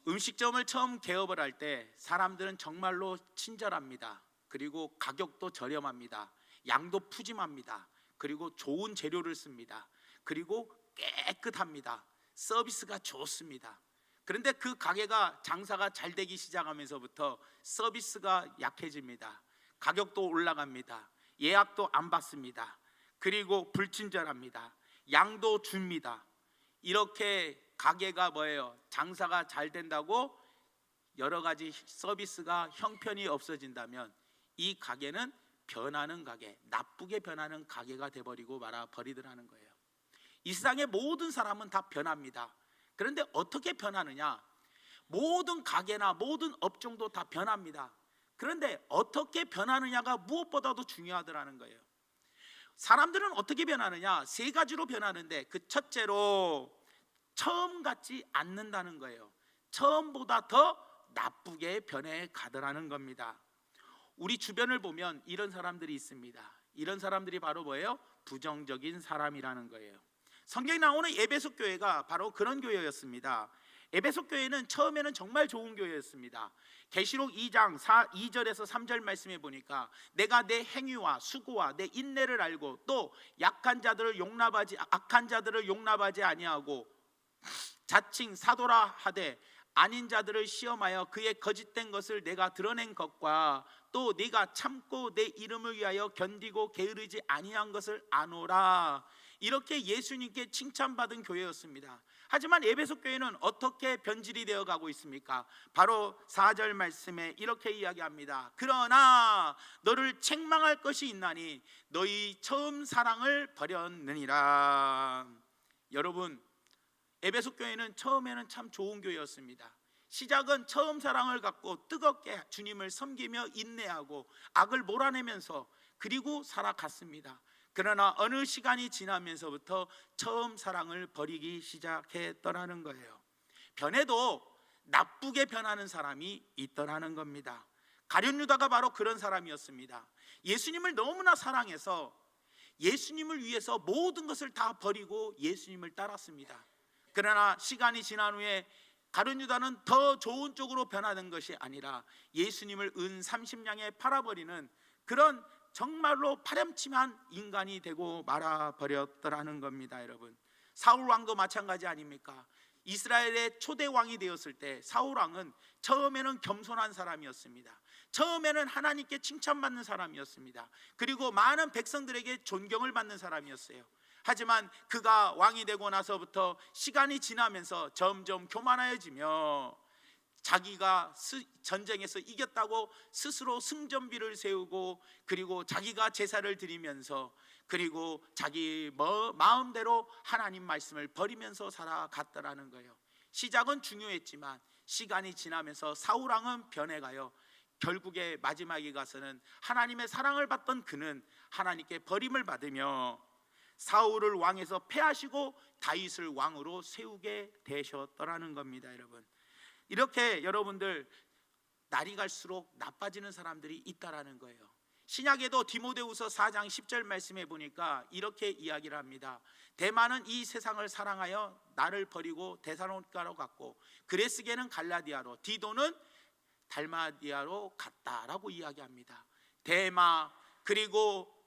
음식점을 처음 개업을 할 때 사람들은 정말로 친절합니다. 그리고 가격도 저렴합니다. 양도 푸짐합니다. 그리고 좋은 재료를 씁니다. 그리고 깨끗합니다. 서비스가 좋습니다. 그런데 그 가게가 장사가 잘 되기 시작하면서부터 서비스가 약해집니다. 가격도 올라갑니다. 예약도 안 받습니다. 그리고 불친절합니다. 양도 줍니다. 이렇게 가게가 뭐예요? 장사가 잘 된다고 여러 가지 서비스가 형편이 없어진다면 이 가게는 변하는 가게, 나쁘게 변하는 가게가 돼버리고 말아버리더라는 거예요. 이 세상의 모든 사람은 다 변합니다. 그런데 어떻게 변하느냐? 모든 가게나 모든 업종도 다 변합니다. 그런데 어떻게 변하느냐가 무엇보다도 중요하더라는 거예요. 사람들은 어떻게 변하느냐? 세 가지로 변하는데 그 첫째로 처음 같지 않는다는 거예요. 처음보다 더 나쁘게 변해 가더라는 겁니다. 우리 주변을 보면 이런 사람들이 있습니다. 이런 사람들이 바로 뭐예요? 부정적인 사람이라는 거예요. 성경에 나오는 에베소 교회가 바로 그런 교회였습니다. 에베소 교회는 처음에는 정말 좋은 교회였습니다. 계시록 2장 2절에서 3절 말씀해 보니까 내가 내 행위와 수고와 내 인내를 알고 또 악한 자들을 용납하지 아니하고 자칭 사도라 하되 아닌 자들을 시험하여 그의 거짓된 것을 내가 드러낸 것과 또 네가 참고 내 이름을 위하여 견디고 게으르지 아니한 것을 아노라. 이렇게 예수님께 칭찬받은 교회였습니다. 하지만 에베소 교회는 어떻게 변질이 되어 가고 있습니까? 바로 4절 말씀에 이렇게 이야기합니다. 그러나 너를 책망할 것이 있나니 너희 처음 사랑을 버렸느니라. 여러분, 에베소 교회는 처음에는 참 좋은 교회였습니다. 시작은 처음 사랑을 갖고 뜨겁게 주님을 섬기며 인내하고 악을 몰아내면서 그리고 살아갔습니다. 그러나 어느 시간이 지나면서부터 처음 사랑을 버리기 시작했더라는 거예요. 변해도 나쁘게 변하는 사람이 있더라는 겁니다. 가룟 유다가 바로 그런 사람이었습니다. 예수님을 너무나 사랑해서 예수님을 위해서 모든 것을 다 버리고 예수님을 따랐습니다. 그러나 시간이 지난 후에 가룟 유다는 더 좋은 쪽으로 변하는 것이 아니라 예수님을 은 30냥에 팔아버리는 그런 정말로 파렴치한 인간이 되고 말아버렸더라는 겁니다. 여러분, 사울 왕도 마찬가지 아닙니까? 이스라엘의 초대 왕이 되었을 때 사울 왕은 처음에는 겸손한 사람이었습니다. 처음에는 하나님께 칭찬받는 사람이었습니다. 그리고 많은 백성들에게 존경을 받는 사람이었어요. 하지만 그가 왕이 되고 나서부터 시간이 지나면서 점점 교만해지며 자기가 전쟁에서 이겼다고 스스로 승전비를 세우고 그리고 자기가 제사를 드리면서 그리고 자기 마음대로 하나님 말씀을 버리면서 살아갔더라는 거예요. 시작은 중요했지만 시간이 지나면서 사울왕은 변해가요. 결국에 마지막에 가서는 하나님의 사랑을 받던 그는 하나님께 버림을 받으며 사울을 왕에서 패하시고 다윗을 왕으로 세우게 되셨더라는 겁니다. 여러분, 이렇게 여러분들 날이 갈수록 나빠지는 사람들이 있다라는 거예요. 신약에도 디모데후서 4장 10절 말씀해 보니까 이렇게 이야기를 합니다. 데마는 이 세상을 사랑하여 나를 버리고 데살로니가로 갔고 그레스게는 갈라디아로 디도는 달마디아로 갔다라고 이야기합니다. 데마 그리고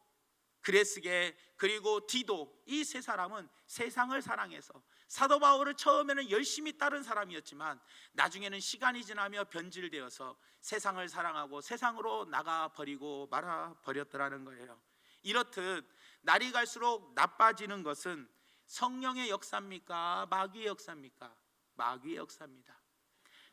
그레스게 그리고 디도, 이 세 사람은 세상을 사랑해서 사도 바울을 처음에는 열심히 따른 사람이었지만 나중에는 시간이 지나며 변질되어서 세상을 사랑하고 세상으로 나가버리고 말아버렸더라는 거예요. 이렇듯 날이 갈수록 나빠지는 것은 성령의 역사입니까? 마귀의 역사입니까? 마귀의 역사입니다.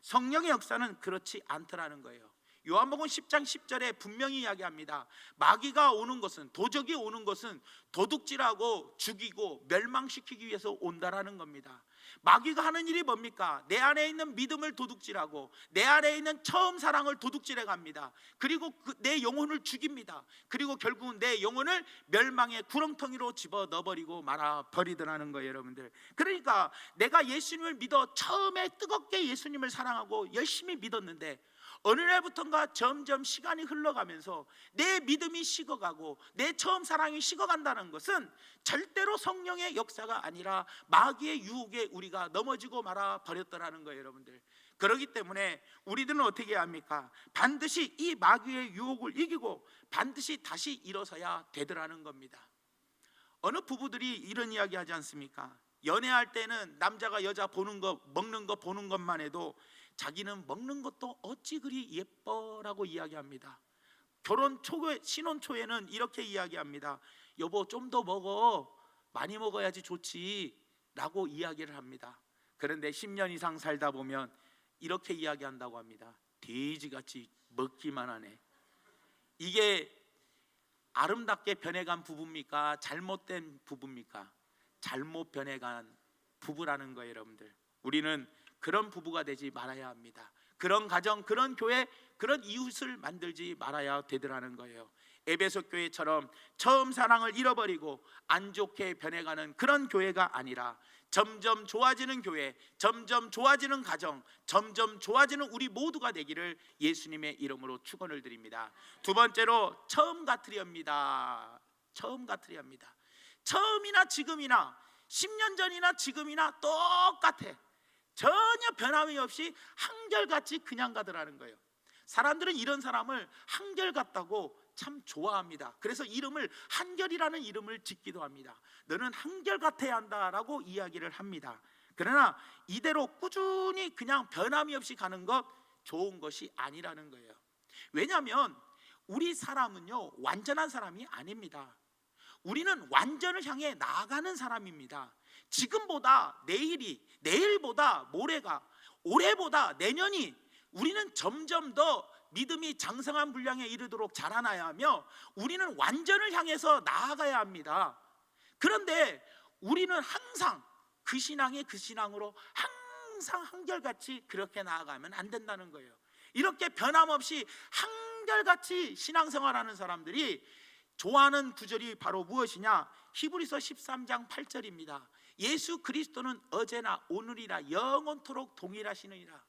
성령의 역사는 그렇지 않더라는 거예요. 요한복음 10장 10절에 분명히 이야기합니다. 마귀가 오는 것은, 도적이 오는 것은 도둑질하고 죽이고 멸망시키기 위해서 온다라는 겁니다. 마귀가 하는 일이 뭡니까? 내 안에 있는 믿음을 도둑질하고 내 안에 있는 처음 사랑을 도둑질해 갑니다. 그리고 내 영혼을 죽입니다. 그리고 결국은 내 영혼을 멸망의 구렁텅이로 집어 넣어버리고 말아버리더라는 거예요. 여러분들, 그러니까 내가 예수님을 믿어 처음에 뜨겁게 예수님을 사랑하고 열심히 믿었는데 어느 날부턴가 점점 시간이 흘러가면서 내 믿음이 식어가고 내 처음 사랑이 식어간다는 것은 절대로 성령의 역사가 아니라 마귀의 유혹에 우리가 넘어지고 말아 버렸더라는 거예요, 여러분들. 그렇기 때문에 우리들은 어떻게 해야 합니까? 반드시 이 마귀의 유혹을 이기고 반드시 다시 일어서야 되더라는 겁니다. 어느 부부들이 이런 이야기 하지 않습니까? 연애할 때는 남자가 여자 보는 거, 먹는 거 보는 것만 해도 자기는 먹는 것도 어찌 그리 예뻐라고 이야기합니다. 결혼 초에, 신혼 초에는 이렇게 이야기합니다. 여보, 좀 더 먹어, 많이 먹어야지 좋지 라고 이야기를 합니다. 그런데 10년 이상 살다 보면 이렇게 이야기한다고 합니다. 돼지같이 먹기만 하네. 이게 아름답게 변해간 부부입니까? 잘못된 부부입니까? 잘못 변해간 부부라는 거예요, 여러분들. 우리는 그런 부부가 되지 말아야 합니다. 그런 가정, 그런 교회, 그런 이웃을 만들지 말아야 되더라는 거예요. 에베소 교회처럼 처음 사랑을 잃어버리고 안 좋게 변해가는 그런 교회가 아니라 점점 좋아지는 교회, 점점 좋아지는 가정, 점점 좋아지는 우리 모두가 되기를 예수님의 이름으로 축원을 드립니다. 두 번째로 처음 같으리옵니다. 처음 같으리옵니다. 처음이나 지금이나 10년 전이나 지금이나 똑같아. 전혀 변함이 없이 한결같이 그냥 가더라는 거예요. 사람들은 이런 사람을 한결같다고 참 좋아합니다. 그래서 이름을 한결이라는 이름을 짓기도 합니다. 너는 한결같아야 한다라고 이야기를 합니다. 그러나 이대로 꾸준히 그냥 변함이 없이 가는 것 좋은 것이 아니라는 거예요. 왜냐하면 우리 사람은요, 완전한 사람이 아닙니다. 우리는 완전을 향해 나아가는 사람입니다. 지금보다 내일이, 내일보다 모레가, 올해보다 내년이 우리는 점점 더 믿음이 장성한 분량에 이르도록 자라나야 하며 우리는 완전을 향해서 나아가야 합니다. 그런데 우리는 항상 그 신앙이 그 신앙으로 항상 한결같이 그렇게 나아가면 안 된다는 거예요. 이렇게 변함없이 한결같이 신앙생활하는 사람들이 좋아하는 구절이 바로 무엇이냐? 히브리서 13장 8절입니다. 예수 그리스도는 어제나 오늘이나 영원토록 동일하시느니라.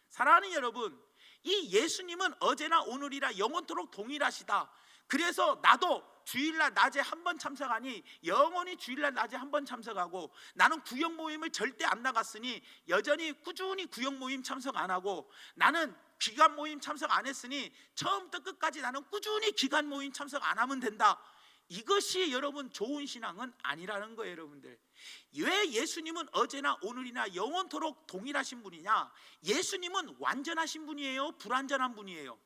사랑하는 여러분, 이 예수님은 어제나 오늘이라 영원토록 동일하시다. 그래서 나도 주일날 낮에 한 번 참석하니 영원히 주일날 낮에 한 번 참석하고, 나는 구역 모임을 절대 안 나갔으니 여전히 꾸준히 구역 모임 참석 안 하고, 나는 기간 모임 참석 안 했으니 처음부터 끝까지 나는 꾸준히 기간 모임 참석 안 하면 된다. 이것이 여러분 좋은 신앙은 아니라는 거예요, 여러분들. 왜 예수님은 어제나 오늘이나 영원토록 동일하신 분이냐? 예수님은 완전하신 분이에요? 불완전한 분이에요?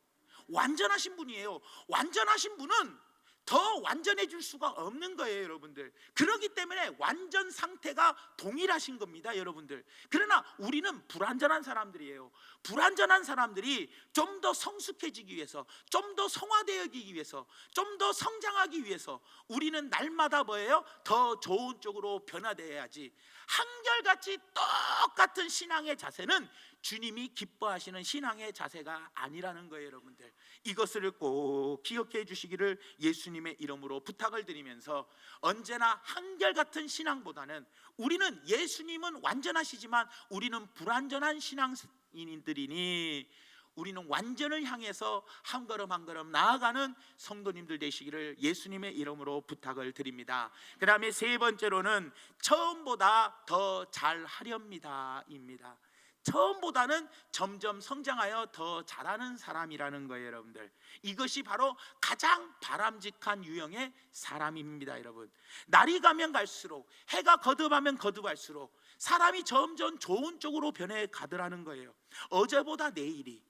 완전하신 분이에요. 완전하신 분은 더 완전해질 수가 없는 거예요, 여러분들. 그렇기 때문에 완전 상태가 동일하신 겁니다, 여러분들. 그러나 우리는 불완전한 사람들이에요. 불완전한 사람들이 좀 더 성숙해지기 위해서, 좀 더 성화되어지기 위해서, 좀 더 성장하기 위해서 우리는 날마다 뭐예요? 더 좋은 쪽으로 변화되어야지. 한결같이 똑같은 신앙의 자세는 주님이 기뻐하시는 신앙의 자세가 아니라는 거예요, 여러분들. 이것을 꼭 기억해 주시기를 예수님의 이름으로 부탁을 드리면서, 언제나 한결같은 신앙보다는 우리는 예수님은 완전하시지만 우리는 불완전한 신앙인들이니 우리는 완전을 향해서 한 걸음 한 걸음 나아가는 성도님들 되시기를 예수님의 이름으로 부탁을 드립니다. 그 다음에 세 번째로는 처음보다 더 잘하렵니다 입니다. 처음보다는 점점 성장하여 더 잘하는 사람이라는 거예요, 여러분들. 이것이 바로 가장 바람직한 유형의 사람입니다, 여러분. 날이 가면 갈수록, 해가 거듭하면 거듭할수록 사람이 점점 좋은 쪽으로 변해 가더라는 거예요. 어제보다 내일이,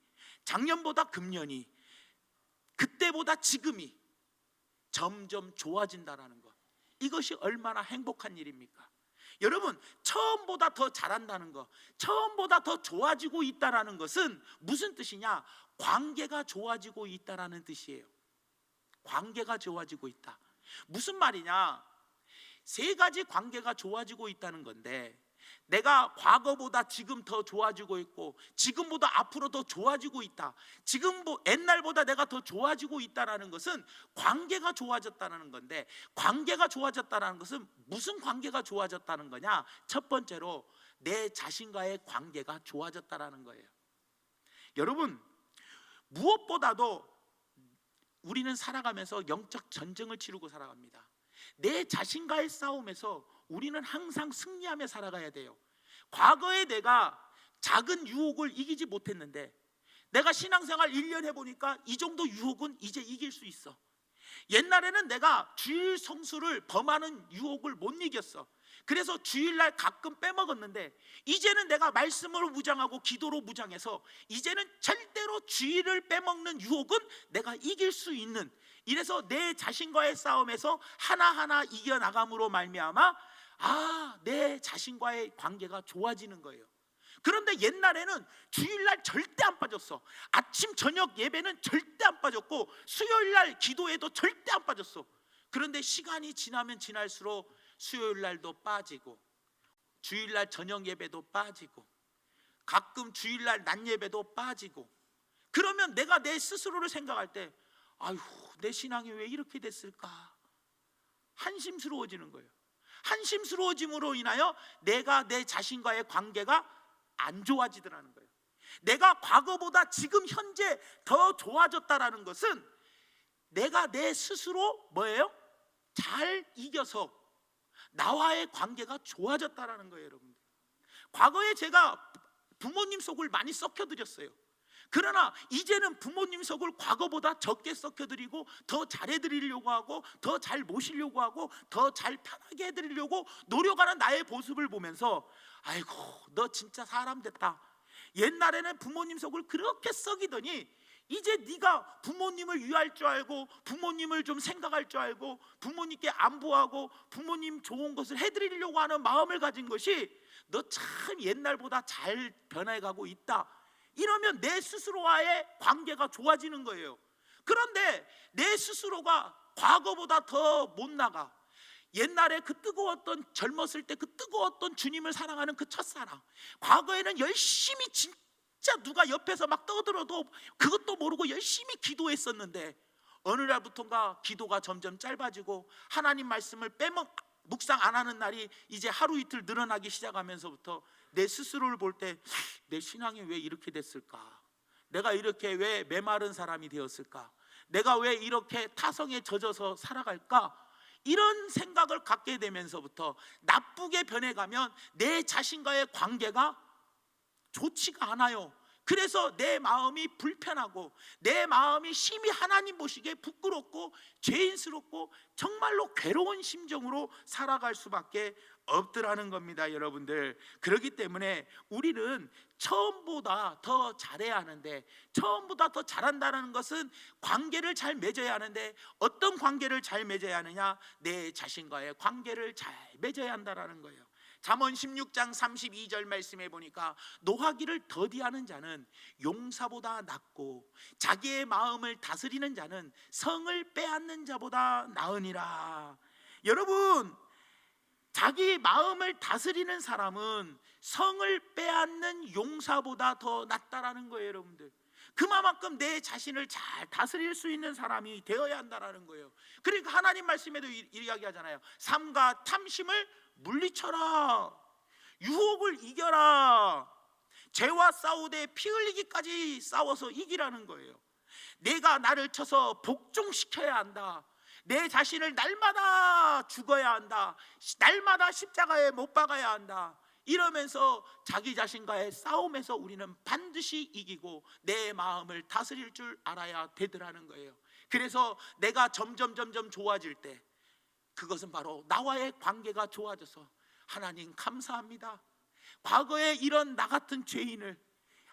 작년보다 금년이, 그때보다 지금이 점점 좋아진다는 것, 이것이 얼마나 행복한 일입니까? 여러분, 처음보다 더 잘한다는 것, 처음보다 더 좋아지고 있다는 것은 무슨 뜻이냐? 관계가 좋아지고 있다는 뜻이에요. 관계가 좋아지고 있다. 무슨 말이냐? 세 가지 관계가 좋아지고 있다는 건데, 내가 과거보다 지금 더 좋아지고 있고, 지금보다 앞으로 더 좋아지고 있다, 지금 옛날보다 내가 더 좋아지고 있다는 것은 관계가 좋아졌다는 건데, 관계가 좋아졌다는 것은 무슨 관계가 좋아졌다는 거냐? 첫 번째로 내 자신과의 관계가 좋아졌다는 거예요. 여러분, 무엇보다도 우리는 살아가면서 영적 전쟁을 치르고 살아갑니다. 내 자신과의 싸움에서 우리는 항상 승리하며 살아가야 돼요. 과거에 내가 작은 유혹을 이기지 못했는데 내가 신앙생활 1년 해보니까 이 정도 유혹은 이제 이길 수 있어. 옛날에는 내가 주일 성수를 범하는 유혹을 못 이겼어. 그래서 주일날 가끔 빼먹었는데 이제는 내가 말씀으로 무장하고 기도로 무장해서 이제는 절대로 주일을 빼먹는 유혹은 내가 이길 수 있는, 이래서 내 자신과의 싸움에서 하나하나 이겨나감으로 말미암아 내 자신과의 관계가 좋아지는 거예요. 그런데 옛날에는 주일날 절대 안 빠졌어. 아침 저녁 예배는 절대 안 빠졌고 수요일날 기도에도 절대 안 빠졌어. 그런데 시간이 지나면 지날수록 수요일날도 빠지고 주일날 저녁 예배도 빠지고 가끔 주일날 낮 예배도 빠지고, 그러면 내가 내 스스로를 생각할 때 아휴, 내 신앙이 왜 이렇게 됐을까? 한심스러워지는 거예요. 한심스러워짐으로 인하여 내가 내 자신과의 관계가 안 좋아지더라는 거예요. 내가 과거보다 지금 현재 더 좋아졌다라는 것은 내가 내 스스로 뭐예요? 잘 이겨서 나와의 관계가 좋아졌다라는 거예요. 여러분들, 과거에 제가 부모님 속을 많이 썩혀드렸어요. 그러나 이제는 부모님 속을 과거보다 적게 썩혀드리고 더 잘해드리려고 하고 더 잘 모시려고 하고 더 잘 편하게 해드리려고 노력하는 나의 모습을 보면서 아이고, 너 진짜 사람 됐다. 옛날에는 부모님 속을 그렇게 썩이더니 이제 네가 부모님을 위할 줄 알고 부모님을 좀 생각할 줄 알고 부모님께 안부하고 부모님 좋은 것을 해드리려고 하는 마음을 가진 것이 너 참 옛날보다 잘 변해가고 있다. 이러면 내 스스로와의 관계가 좋아지는 거예요. 그런데 내 스스로가 과거보다 더 못 나가. 옛날에 그 뜨거웠던, 젊었을 때 그 뜨거웠던 주님을 사랑하는 그 첫사랑, 과거에는 열심히 진짜 누가 옆에서 막 떠들어도 그것도 모르고 열심히 기도했었는데 어느 날부턴가 기도가 점점 짧아지고 하나님 말씀을 묵상 안 하는 날이 이제 하루 이틀 늘어나기 시작하면서부터 내 스스로를 볼 때 내 신앙이 왜 이렇게 됐을까? 내가 이렇게 왜 메마른 사람이 되었을까? 내가 왜 이렇게 타성에 젖어서 살아갈까? 이런 생각을 갖게 되면서부터 나쁘게 변해가면 내 자신과의 관계가 좋지가 않아요. 그래서 내 마음이 불편하고 내 마음이 심히 하나님 보시기에 부끄럽고 죄인스럽고 정말로 괴로운 심정으로 살아갈 수밖에 없더라는 겁니다, 여러분들. 그렇기 때문에 우리는 처음보다 더 잘해야 하는데, 처음보다 더 잘한다는 것은 관계를 잘 맺어야 하는데 어떤 관계를 잘 맺어야 하느냐? 내 자신과의 관계를 잘 맺어야 한다는 거예요. 잠언 16장 32절 말씀해 보니까 노하기를 더디하는 자는 용사보다 낫고 자기의 마음을 다스리는 자는 성을 빼앗는 자보다 나으니라. 여러분, 자기 마음을 다스리는 사람은 성을 빼앗는 용사보다 더 낫다라는 거예요, 여러분들. 그만큼 내 자신을 잘 다스릴 수 있는 사람이 되어야 한다라는 거예요. 그러니까 하나님 말씀에도 이야기하잖아요. 삼가 탐심을 물리쳐라. 유혹을 이겨라. 죄와 싸우되 피 흘리기까지 싸워서 이기라는 거예요. 내가 나를 쳐서 복종시켜야 한다. 내 자신을 날마다 죽어야 한다. 날마다 십자가에 못 박아야 한다. 이러면서 자기 자신과의 싸움에서 우리는 반드시 이기고 내 마음을 다스릴 줄 알아야 되더라는 거예요. 그래서 내가 점점 좋아질 때 그것은 바로 나와의 관계가 좋아져서 하나님 감사합니다. 과거에 이런 나 같은 죄인을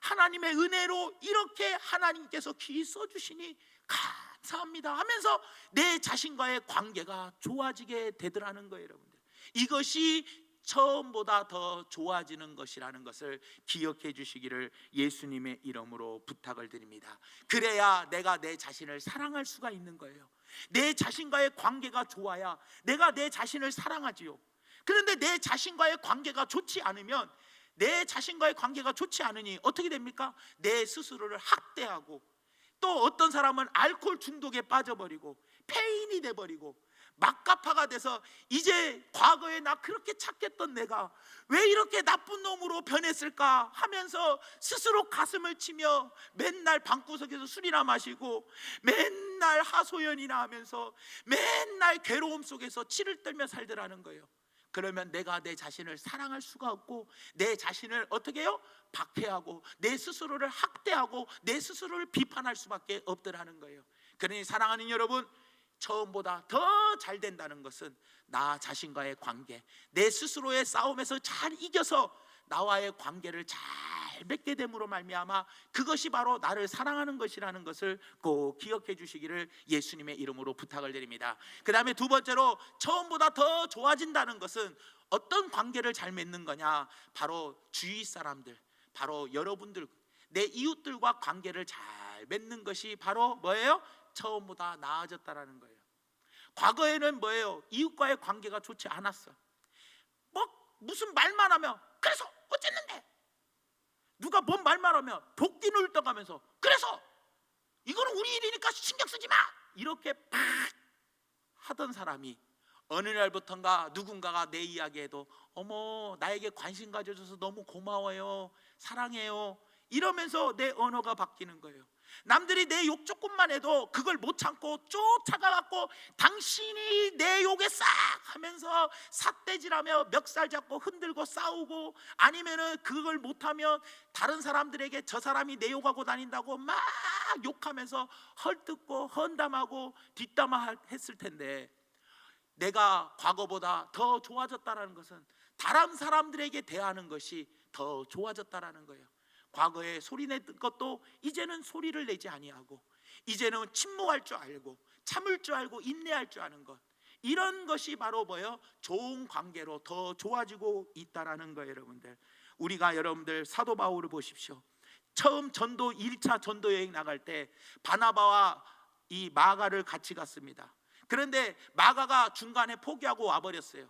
하나님의 은혜로 이렇게 하나님께서 귀히 써주시니 감사합니다 하면서 내 자신과의 관계가 좋아지게 되더라는 거예요, 여러분들. 이것이 처음보다 더 좋아지는 것이라는 것을 기억해 주시기를 예수님의 이름으로 부탁을 드립니다. 그래야 내가 내 자신을 사랑할 수가 있는 거예요. 내 자신과의 관계가 좋아야 내가 내 자신을 사랑하지요. 그런데 내 자신과의 관계가 좋지 않으면, 내 자신과의 관계가 좋지 않으니 어떻게 됩니까? 내 스스로를 학대하고 또 어떤 사람은 알코올 중독에 빠져버리고 폐인이 돼버리고 막가파가 돼서 이제 과거에 나 그렇게 착했던 내가 왜 이렇게 나쁜 놈으로 변했을까 하면서 스스로 가슴을 치며 맨날 방구석에서 술이나 마시고 맨날 하소연이나 하면서 맨날 괴로움 속에서 치를 떨며 살더라는 거예요. 그러면 내가 내 자신을 사랑할 수가 없고 내 자신을 어떻게 해요? 박해하고 내 스스로를 학대하고 내 스스로를 비판할 수밖에 없더라는 거예요. 그러니 사랑하는 여러분, 처음보다 더 잘 된다는 것은 나 자신과의 관계, 내 스스로의 싸움에서 잘 이겨서 나와의 관계를 잘 맺게 됨으로 말미암아 그것이 바로 나를 사랑하는 것이라는 것을 꼭 기억해 주시기를 예수님의 이름으로 부탁을 드립니다. 그 다음에 두 번째로 처음보다 더 좋아진다는 것은 어떤 관계를 잘 맺는 거냐? 바로 주위 사람들, 바로 여러분들, 내 이웃들과 관계를 잘 맺는 것이 바로 뭐예요? 처음보다 나아졌다라는 거예요. 과거에는 뭐예요? 이웃과의 관계가 좋지 않았어. 무슨 말만 하면 그래서 어쨌는데, 누가 뭔 말만 하면 복귀를 떠가면서 그래서 이거는 우리 일이니까 신경 쓰지 마, 이렇게 팍 하던 사람이 어느 날부턴가 누군가가 내 이야기해도 어머 나에게 관심 가져줘서 너무 고마워요, 사랑해요, 이러면서 내 언어가 바뀌는 거예요. 남들이 내 욕 조금만 해도 그걸 못 참고 쫓아가갖고 당신이 내 욕에 싹 하면서 삿대질하며 멱살 잡고 흔들고 싸우고, 아니면은 그걸 못하면 다른 사람들에게 저 사람이 내 욕하고 다닌다고 막 욕하면서 헐뜯고 헌담하고 뒷담화했을 텐데, 내가 과거보다 더 좋아졌다는 것은 다른 사람들에게 대하는 것이 더 좋아졌다는 거예요. 과거에 소리냈던 것도 이제는 소리를 내지 아니하고, 이제는 침묵할 줄 알고 참을 줄 알고 인내할 줄 아는 것, 이런 것이 바로 뭐예요? 좋은 관계로 더 좋아지고 있다라는 거예요. 여러분들, 우리가 여러분들 사도 바울을 보십시오. 처음 1차 전도 여행 나갈 때 바나바와 이 마가를 같이 갔습니다. 그런데 마가가 중간에 포기하고 와버렸어요.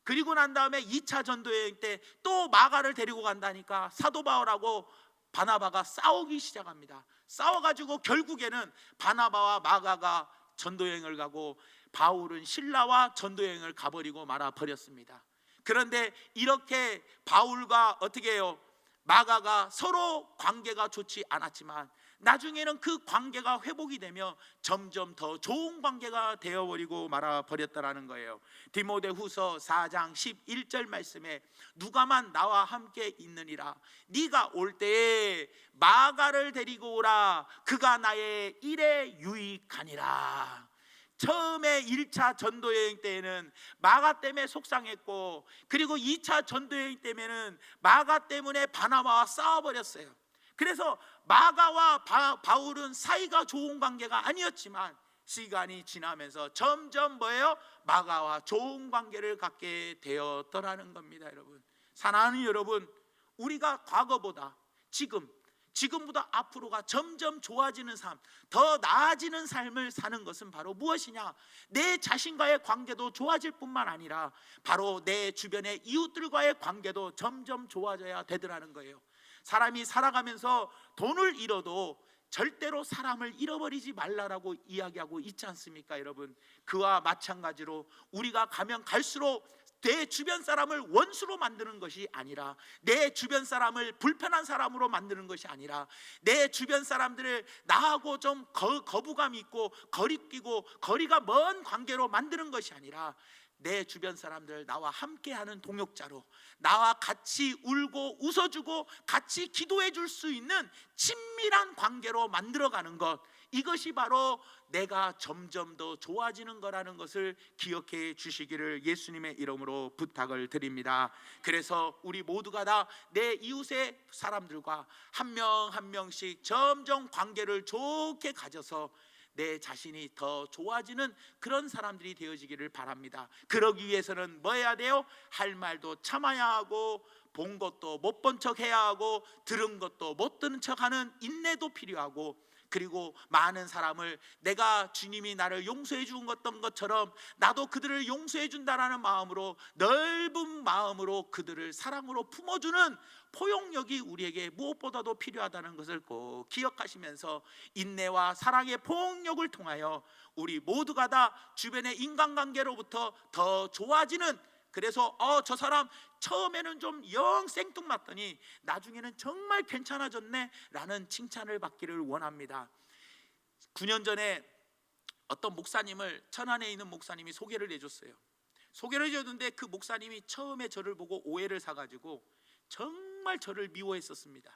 그리고 난 다음에 2차 전도여행 때 또 마가를 데리고 간다니까 사도 바울하고 바나바가 싸우기 시작합니다. 싸워가지고 결국에는 바나바와 마가가 전도여행을 가고 바울은 신라와 전도여행을 가버리고 말아버렸습니다. 그런데 이렇게 바울과 어떻게 해요? 마가가 서로 관계가 좋지 않았지만 나중에는 그 관계가 회복이 되며 점점 더 좋은 관계가 되어버리고 말아버렸다라는 거예요. 디모데후서 4장 11절 말씀에 누가만 나와 함께 있느니라, 네가 올 때에 마가를 데리고 오라, 그가 나의 일에 유익하니라. 처음에 1차 전도여행 때에는 마가 때문에 속상했고, 그리고 2차 전도여행 때문에는 마가 때문에 바나바와 싸워버렸어요. 그래서 마가와 바울은 사이가 좋은 관계가 아니었지만 시간이 지나면서 점점 뭐예요? 마가와 좋은 관계를 갖게 되었더라는 겁니다. 여러분, 사랑하는 여러분, 우리가 과거보다 지금보다 앞으로가 점점 좋아지는 삶, 더 나아지는 삶을 사는 것은 바로 무엇이냐? 내 자신과의 관계도 좋아질 뿐만 아니라 바로 내 주변의 이웃들과의 관계도 점점 좋아져야 되더라는 거예요. 사람이 살아가면서 돈을 잃어도 절대로 사람을 잃어버리지 말라라고 이야기하고 있지 않습니까? 여러분, 그와 마찬가지로 우리가 가면 갈수록 내 주변 사람을 원수로 만드는 것이 아니라, 내 주변 사람을 불편한 사람으로 만드는 것이 아니라, 내 주변 사람들을 나하고 좀 거부감 있고 거리끼고 거리가 먼 관계로 만드는 것이 아니라, 내 주변 사람들 나와 함께하는 동역자로, 나와 같이 울고 웃어주고 같이 기도해 줄 수 있는 친밀한 관계로 만들어가는 것, 이것이 바로 내가 점점 더 좋아지는 거라는 것을 기억해 주시기를 예수님의 이름으로 부탁을 드립니다. 그래서 우리 모두가 다 내 이웃의 사람들과 한 명 한 명씩 점점 관계를 좋게 가져서 내 자신이 더 좋아지는 그런 사람들이 되어지기를 바랍니다. 그러기 위해서는 뭐 해야 돼요? 할 말도 참아야 하고, 본 것도 못 본 척 해야 하고, 들은 것도 못 듣는 척 하는 인내도 필요하고, 그리고 많은 사람을 내가 주님이 나를 용서해 준 것처럼 나도 그들을 용서해 준다라는 마음으로, 넓은 마음으로 그들을 사랑으로 품어주는 포용력이 우리에게 무엇보다도 필요하다는 것을 꼭 기억하시면서 인내와 사랑의 포용력을 통하여 우리 모두가 다 주변의 인간관계로부터 더 좋아지는, 그래서 저 사람 처음에는 좀 영 생뚱맞더니 나중에는 정말 괜찮아졌네 라는 칭찬을 받기를 원합니다. 9년 전에 어떤 목사님을, 천안에 있는 목사님이 소개를 해줬어요. 소개를 해줬는데 그 목사님이 처음에 저를 보고 오해를 사가지고 정말 저를 미워했었습니다.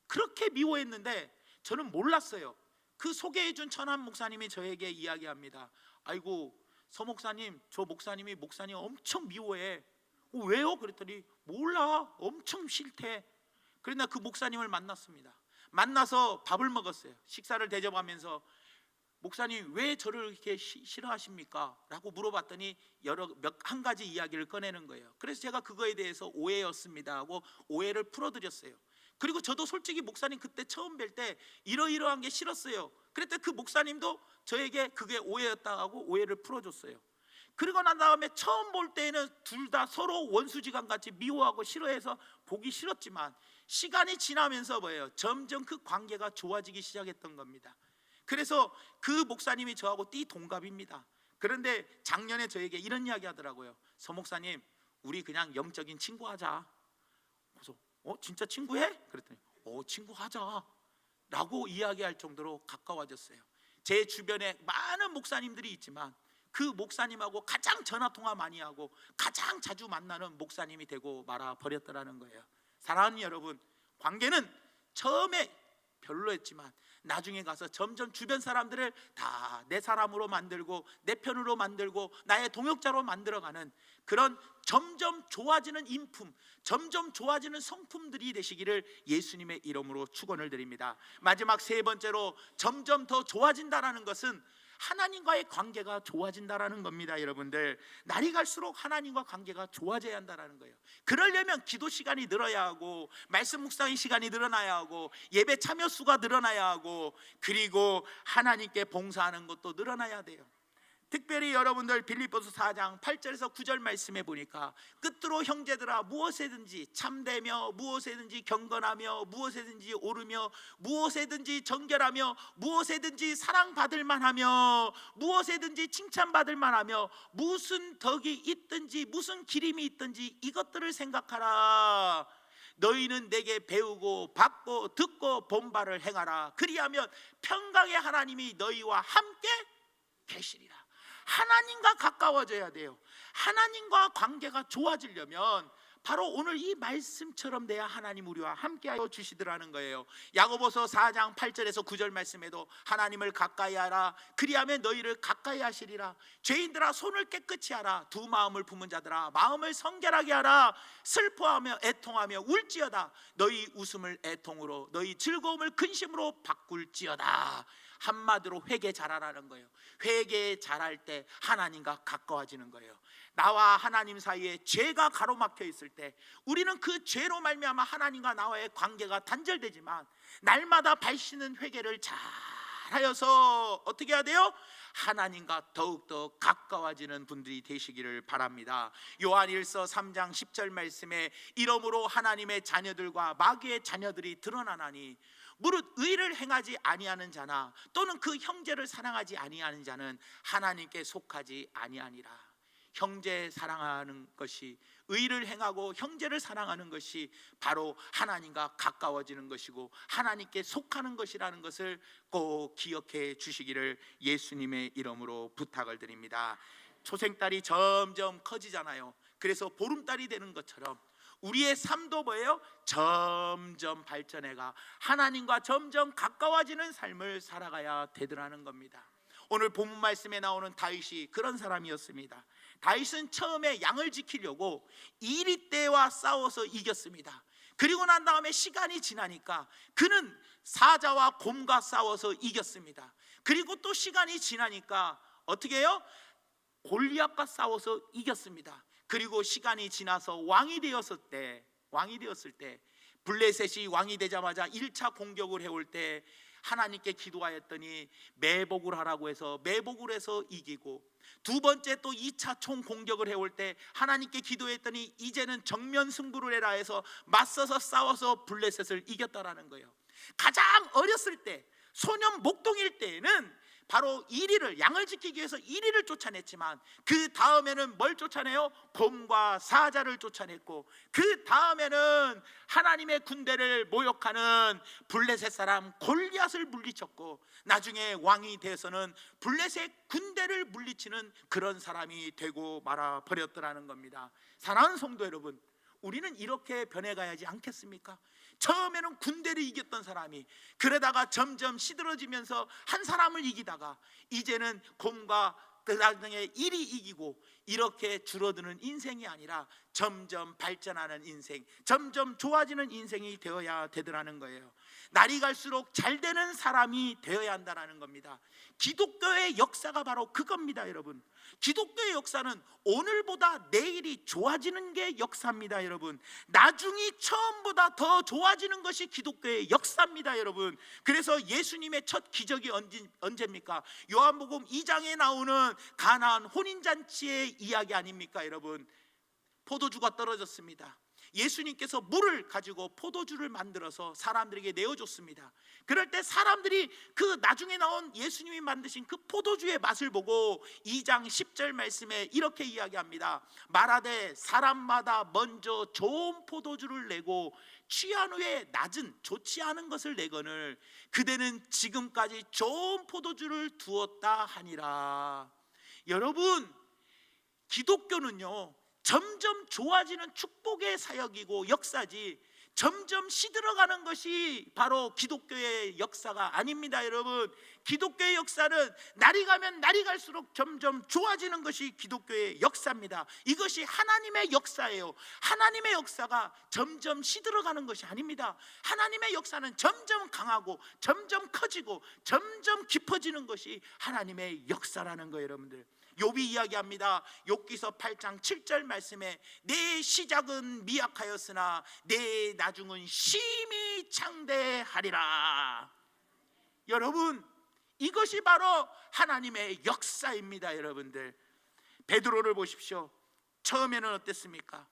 그렇게 미워했는데 저는 몰랐어요. 그 소개해준 천안 목사님이 저에게 이야기합니다. 아이고 서 목사님, 저 목사님이 목사님 엄청 미워해. 왜요? 그랬더니 몰라, 엄청 싫대. 그러나 그 목사님을 만났습니다. 만나서 밥을 먹었어요. 식사를 대접하면서 목사님 왜 저를 이렇게 싫어하십니까? 라고 물어봤더니 한 가지 이야기를 꺼내는 거예요. 그래서 제가 그거에 대해서 오해였습니다 하고 오해를 풀어드렸어요. 그리고 저도 솔직히 목사님 그때 처음 뵐 때 이러이러한 게 싫었어요. 그랬더니 그 목사님도 저에게 그게 오해였다 하고 오해를 풀어줬어요. 그리고 난 다음에 처음 볼 때는 둘 다 서로 원수지간 같이 미워하고 싫어해서 보기 싫었지만 시간이 지나면서 뭐예요? 점점 그 관계가 좋아지기 시작했던 겁니다. 그래서 그 목사님이 저하고 띠동갑입니다. 그런데 작년에 저에게 이런 이야기 하더라고요. 서 목사님 우리 그냥 영적인 친구하자. 그래서 진짜 친구해? 그랬더니 친구하자 라고 이야기할 정도로 가까워졌어요. 제 주변에 많은 목사님들이 있지만 그 목사님하고 가장 전화통화 많이 하고 가장 자주 만나는 목사님이 되고 말아 버렸더라는 거예요. 사랑하는 여러분, 관계는 처음에 별로였지만 나중에 가서 점점 주변 사람들을 다 내 사람으로 만들고 내 편으로 만들고 나의 동역자로 만들어가는 그런 점점 좋아지는 인품, 점점 좋아지는 성품들이 되시기를 예수님의 이름으로 축원을 드립니다. 마지막 세 번째로 점점 더 좋아진다라는 것은 하나님과의 관계가 좋아진다라는 겁니다. 여러분들, 날이 갈수록 하나님과 관계가 좋아져야 한다라는 거예요. 그러려면 기도 시간이 늘어야 하고 말씀 묵상의 시간이 늘어나야 하고 예배 참여 수가 늘어나야 하고 그리고 하나님께 봉사하는 것도 늘어나야 돼요. 특별히 여러분들 빌립보서 4장 8절에서 9절 말씀해 보니까 끝으로 형제들아 무엇에든지 참되며 무엇에든지 경건하며 무엇에든지 옳으며 무엇에든지 정결하며 무엇에든지 사랑받을 만하며 무엇에든지 칭찬받을 만하며 무슨 덕이 있든지 무슨 기림이 있든지 이것들을 생각하라. 너희는 내게 배우고 받고 듣고 본바를 행하라. 그리하면 평강의 하나님이 너희와 함께 계시리라. 하나님과 가까워져야 돼요. 하나님과 관계가 좋아지려면 바로 오늘 이 말씀처럼 돼야 하나님 우리와 함께하여 주시더라는 거예요. 야고보서 4장 8절에서 9절 말씀에도 하나님을 가까이 하라. 그리하면 너희를 가까이 하시리라. 죄인들아 손을 깨끗이 하라. 두 마음을 품은 자들아 마음을 성결하게 하라. 슬퍼하며 애통하며 울지어다. 너희 웃음을 애통으로 너희 즐거움을 근심으로 바꿀지어다. 한마디로 회개 잘하라는 거예요. 회개 잘할 때 하나님과 가까워지는 거예요. 나와 하나님 사이에 죄가 가로막혀 있을 때 우리는 그 죄로 말미암아 하나님과 나와의 관계가 단절되지만 날마다 발시는 회개를 잘하여서 어떻게 해야 돼요? 하나님과 더욱더 가까워지는 분들이 되시기를 바랍니다. 요한일서 3장 10절 말씀에 이러므로 하나님의 자녀들과 마귀의 자녀들이 드러나나니 무릇 의를 행하지 아니하는 자나 또는 그 형제를 사랑하지 아니하는 자는 하나님께 속하지 아니하니라. 형제 사랑하는 것이, 의를 행하고 형제를 사랑하는 것이 바로 하나님과 가까워지는 것이고 하나님께 속하는 것이라는 것을 꼭 기억해 주시기를 예수님의 이름으로 부탁을 드립니다. 초생딸이 점점 커지잖아요. 그래서 보름달이 되는 것처럼 우리의 삶도 뭐예요? 점점 발전해가 하나님과 점점 가까워지는 삶을 살아가야 되더라는 겁니다. 오늘 본문 말씀에 나오는 다윗이 그런 사람이었습니다. 다윗은 처음에 양을 지키려고 이리떼와 싸워서 이겼습니다. 그리고 난 다음에 시간이 지나니까 그는 사자와 곰과 싸워서 이겼습니다. 그리고 또 시간이 지나니까 어떻게 해요? 골리앗과 싸워서 이겼습니다. 그리고 시간이 지나서 왕이 되었을 때 블레셋이 왕이 되자마자 1차 공격을 해올 때 하나님께 기도하였더니 매복을 하라고 해서 매복을 해서 이기고, 두 번째 또 2차 총 공격을 해올 때 하나님께 기도했더니 이제는 정면 승부를 해라 해서 맞서서 싸워서 블레셋을 이겼다라는 거예요. 가장 어렸을 때, 소년 목동일 때에는 바로 1위를, 양을 지키기 위해서 1위를 쫓아냈지만 그 다음에는 뭘 쫓아내요? 곰과 사자를 쫓아냈고, 그 다음에는 하나님의 군대를 모욕하는 블레셋 사람 골리앗을 물리쳤고, 나중에 왕이 돼서는 블레셋 군대를 물리치는 그런 사람이 되고 말아 버렸더라는 겁니다. 사랑하는 성도 여러분, 우리는 이렇게 변해가야지 않겠습니까? 처음에는 군대를 이겼던 사람이 그러다가 점점 시들어지면서 한 사람을 이기다가 이제는 곰과 그 나중에 일이 이기고, 이렇게 줄어드는 인생이 아니라 점점 발전하는 인생, 점점 좋아지는 인생이 되어야 되더라는 거예요. 날이 갈수록 잘 되는 사람이 되어야 한다는 겁니다. 기독교의 역사가 바로 그겁니다, 여러분. 기독교의 역사는 오늘보다 내일이 좋아지는 게 역사입니다, 여러분. 나중이 처음보다 더 좋아지는 것이 기독교의 역사입니다, 여러분. 그래서 예수님의 첫 기적이 언제입니까? 요한복음 2장에 나오는 가나안 혼인잔치의 이야기 아닙니까, 여러분? 포도주가 떨어졌습니다. 예수님께서 물을 가지고 포도주를 만들어서 사람들에게 내어줬습니다. 그럴 때 사람들이 그 나중에 나온 예수님이 만드신 그 포도주의 맛을 보고 2장 10절 말씀에 이렇게 이야기합니다. 말하되 사람마다 먼저 좋은 포도주를 내고 취한 후에 낮은 좋지 않은 것을 내거늘 그대는 지금까지 좋은 포도주를 두었다 하니라. 여러분, 기독교는요 점점 좋아지는 축복의 사역이고 역사지, 점점 시들어가는 것이 바로 기독교의 역사가 아닙니다, 여러분. 기독교의 역사는 날이 가면 날이 갈수록 점점 좋아지는 것이 기독교의 역사입니다. 이것이 하나님의 역사예요. 하나님의 역사가 점점 시들어가는 것이 아닙니다. 하나님의 역사는 점점 강하고 점점 커지고 점점 깊어지는 것이 하나님의 역사라는 거예요, 여러분들. 욥이 이야기합니다. 욥기서 8장 7절 말씀에 내 시작은 미약하였으나 내 나중은 심히 창대하리라. 여러분, 이것이 바로 하나님의 역사입니다, 여러분들. 베드로를 보십시오. 처음에는 어땠습니까?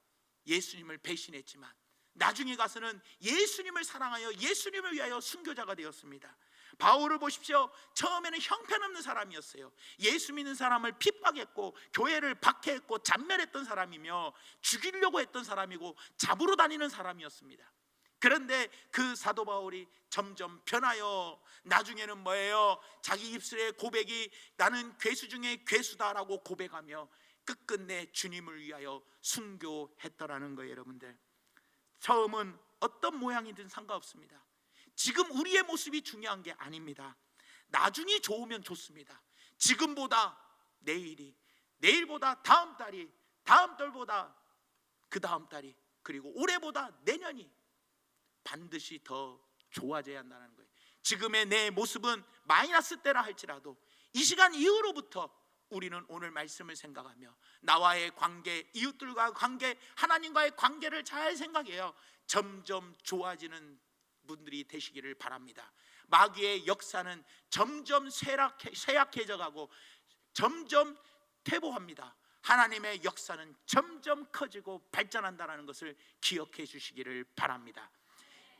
예수님을 배신했지만 나중에 가서는 예수님을 사랑하여 예수님을 위하여 순교자가 되었습니다. 바울을 보십시오. 처음에는 형편없는 사람이었어요. 예수 믿는 사람을 핍박했고 교회를 박해했고 잔멸했던 사람이며 죽이려고 했던 사람이고 잡으러 다니는 사람이었습니다. 그런데 그 사도 바울이 점점 변하여 나중에는 뭐예요? 자기 입술의 고백이 나는 괴수 중에 괴수다라고 고백하며 끝끝내 주님을 위하여 순교했더라는 거예요, 여러분들. 처음은 어떤 모양이든 상관없습니다. 지금 우리의 모습이 중요한 게 아닙니다. 나중이 좋으면 좋습니다. 지금보다 내일이, 내일보다 다음 달이, 다음 달보다 그 다음 달이, 그리고 올해보다 내년이 반드시 더 좋아져야 한다는 거예요. 지금의 내 모습은 마이너스 때라 할지라도 이 시간 이후로부터 우리는 오늘 말씀을 생각하며 나와의 관계, 이웃들과의 관계, 하나님과의 관계를 잘 생각해요. 점점 좋아지는 분들이 되시기를 바랍니다. 마귀의 역사는 점점 쇠약해져 가고 점점 퇴보합니다. 하나님의 역사는 점점 커지고 발전한다는 것을 기억해 주시기를 바랍니다.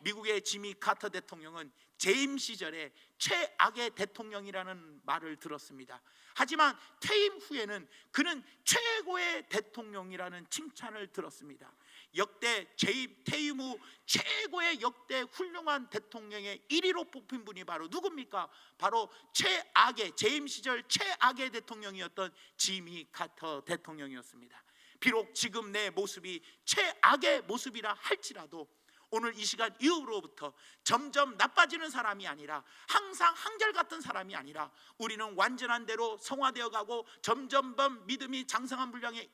미국의 지미 카터 대통령은 재임 시절에 최악의 대통령이라는 말을 들었습니다. 하지만 퇴임 후에는 그는 최고의 대통령이라는 칭찬을 들었습니다. 역대 퇴임 후 최고의 역대 훌륭한 대통령의 1위로 뽑힌 분이 바로 누굽니까? 바로 최악의, 재임 시절 최악의 대통령이었던 지미 카터 대통령이었습니다. 비록 지금 내 모습이 최악의 모습이라 할지라도 오늘 이 시간 이후로부터 점점 나빠지는 사람이 아니라 항상 한결같은 사람이 아니라 우리는 완전한 대로 성화되어 가고 점점 믿음이 장성한 분량에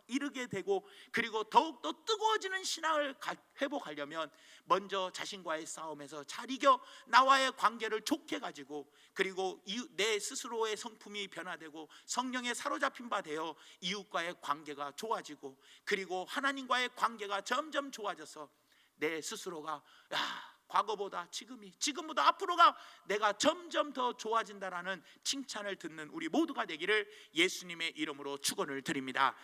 이르게 되고, 그리고 더욱더 뜨거워지는 신앙을 회복하려면 먼저 자신과의 싸움에서 잘 이겨 나와의 관계를 좋게 가지고, 그리고 내 스스로의 성품이 변화되고 성령에 사로잡힌 바 되어 이웃과의 관계가 좋아지고, 그리고 하나님과의 관계가 점점 좋아져서 내 스스로가 과거보다 지금보다 앞으로가 내가 점점 더 좋아진다라는 칭찬을 듣는 우리 모두가 되기를 예수님의 이름으로 축원을 드립니다.